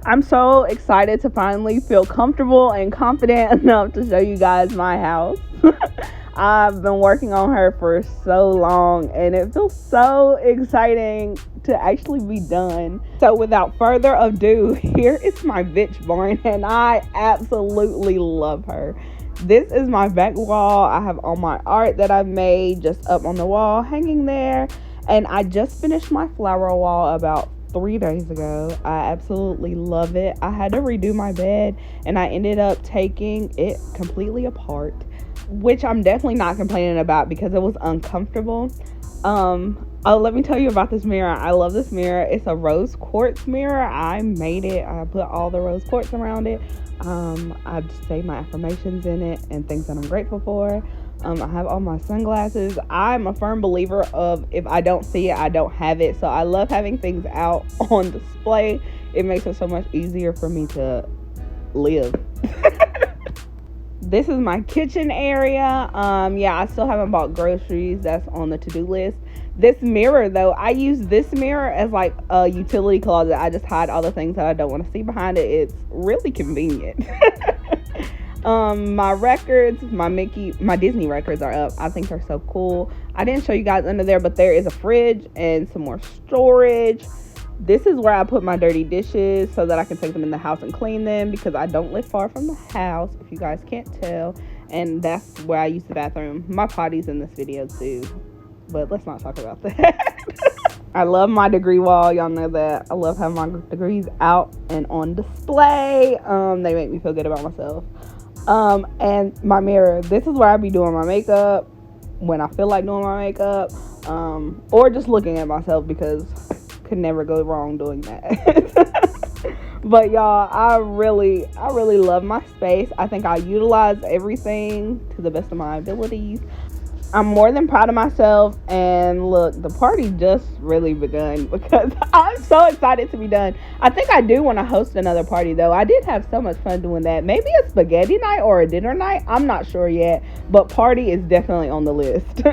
I'm so excited to finally feel comfortable and confident enough to show you guys my house. I've been working on her for so long and it feels so exciting to actually be done. So without further ado, here is my B Tch Barn and I absolutely love her. This is my back wall. I have all my art that I've made just up on the wall hanging there. And I just finished my flower wall about 3 days ago. I absolutely love it. I had to redo my bed and I ended up taking it completely apart, which I'm definitely not complaining about because it was uncomfortable. Let me tell you about this mirror. I love this mirror. It's a rose quartz mirror. I made it. I put all the rose quartz around it. I just say my affirmations in it and things that I'm grateful for. I have all my sunglasses. I'm a firm believer of if I don't see it, I don't have it. So I love having things out on display. It makes it so much easier for me to live. This is my kitchen area. I still haven't bought groceries. That's on the to-do list. This mirror, though, I use this mirror as like a utility closet. I just hide all the things that I don't want to see behind it. It's really convenient. My records, my Disney records are up. I think they're so cool. I didn't show you guys under there, but there is a fridge and some more storage. This is where I put my dirty dishes so that I can take them in the house and clean them because I don't live far from the house, if you guys can't tell. And that's where I use the bathroom. My potty's in this video too, but let's not talk about that. I love my degree wall. Y'all know that. I love having my degrees out and on display. They make me feel good about myself. And my mirror. This is where I be doing my makeup when I feel like doing my makeup, or just looking at myself because could never go wrong doing that. But y'all, I really love my space. I think I utilize everything to the best of my abilities. I'm more than proud of myself, and look, the party just really begun because I'm so excited to be done. I think I do want to host another party though. I did have so much fun doing that. Maybe a spaghetti night or a dinner night. I'm not sure yet, but party is definitely on the list.